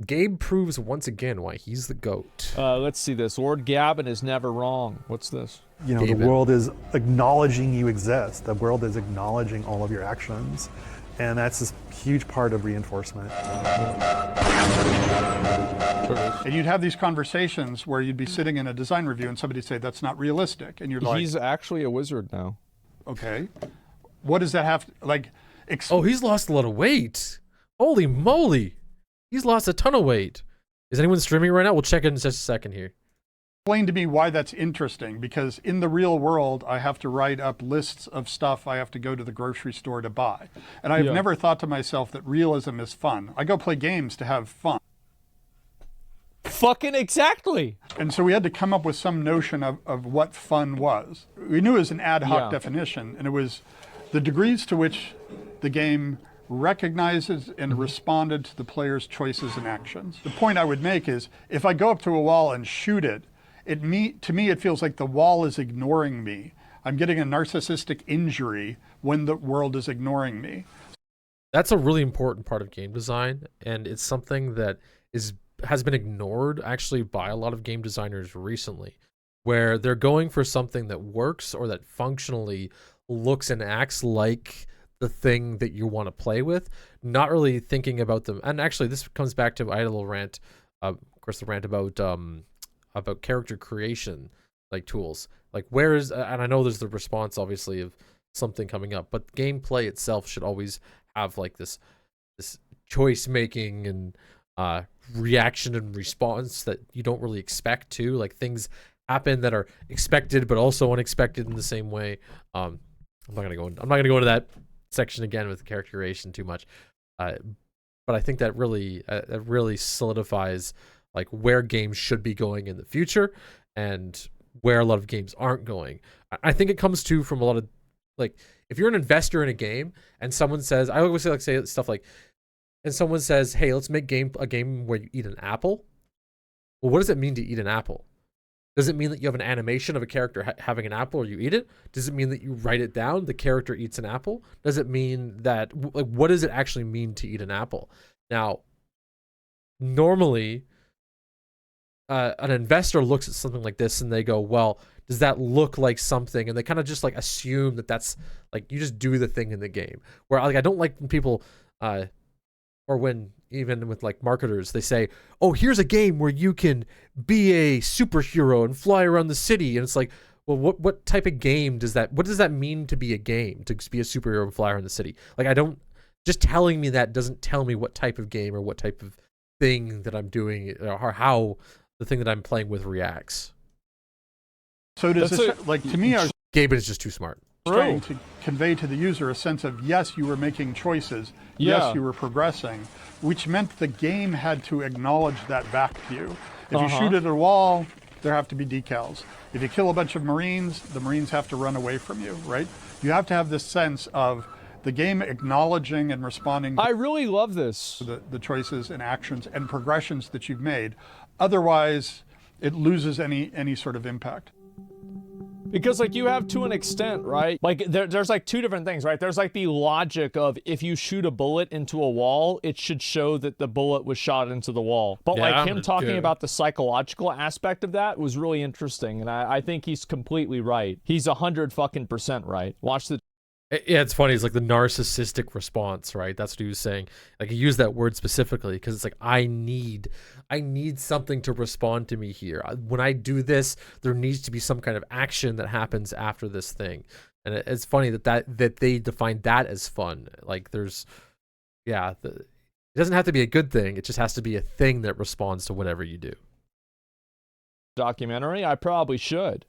Gabe proves once again why he's the GOAT. Let's see this. Lord Gaben is never wrong. What's this? You know, GABEN. the world is acknowledging you exist. The world is acknowledging all of your actions. And that's this huge part of reinforcement. And you'd have these conversations where you'd be sitting in a design review and somebody'd say, that's not realistic. And you're like, He's actually a wizard now. okay, what does that have to, like, Oh, he's lost a lot of weight. Holy moly. He's lost a ton of weight. Is anyone streaming right now? We'll check in just a second here. explain to me why that's interesting, because in the real world, I have to write up lists of stuff I have to go to the grocery store to buy. And I've never thought to myself that realism is fun. I go play games to have fun. Fucking exactly. And so we had to come up with some notion of what fun was. We knew it was an ad hoc definition, and it was the degrees to which the game recognizes and responded to the player's choices and actions. The point I would make is, if I go up to a wall and shoot it, to me it feels like the wall is ignoring me. I'm getting a narcissistic injury when the world is ignoring me. That's a really important part of game design, and it's something that has been ignored actually by a lot of game designers recently, where they're going for something that works or that functionally looks and acts like the thing that you want to play with, not really thinking about them. And actually, this comes back to, I had a little rant, of course, the rant about character creation, like tools. Like, where is, and I know there's the response, obviously, of something coming up, but gameplay itself should always have like this choice making and reaction and response that you don't really expect to. Like, things happen that are expected but also unexpected in the same way. I'm not gonna go into that section again with character creation too much, but I think that really solidifies like where games should be going in the future and where a lot of games aren't going. I think it comes to from a lot of, like, if you're an investor in a game and someone says, I always say stuff like, and someone says, hey, let's make a game where you eat an apple. Well, what does it mean to eat an apple? Does it mean that you have an animation of a character having an apple or you eat it? Does it mean that you write it down, the character eats an apple? Does it mean that, like, what does it actually mean to eat an apple? Now, normally, an investor looks at something like this and they go, well, does that look like something? And they kind of just like assume that that's like, you just do the thing in the game. Where, like, I don't like when people, or when even with like marketers, they say, oh, here's a game where you can be a superhero and fly around the city. And it's like, well, what type of game what does that mean to be a game, to be a superhero and fly around the city? Like, just telling me that doesn't tell me what type of game or what type of thing that I'm doing or how the thing that I'm playing with reacts. So does this, like, to me, GABEN is just too smart. Trying to convey to the user a sense of, yes, you were making choices, yes, you were progressing, which meant the game had to acknowledge that back to you. If you shoot at a wall, there have to be decals. If you kill a bunch of Marines, the Marines have to run away from you, right? You have to have this sense of the game acknowledging and responding. I really love this. To the choices and actions and progressions that you've made. Otherwise, it loses any sort of impact. Because, like, you have to an extent, right? Like, there's like two different things, right? There's like the logic of, if you shoot a bullet into a wall, it should show that the bullet was shot into the wall. But like him talking about the psychological aspect of that was really interesting, and I think he's completely right. He's 100% right. Watch the. Yeah, it's funny. It's like the narcissistic response, right? That's what he was saying. Like, he used that word specifically because it's like, I need something to respond to me here. When I do this, there needs to be some kind of action that happens after this thing. And it's funny that they define that as fun. Like, it doesn't have to be a good thing. It just has to be a thing that responds to whatever you do. Documentary, I probably should.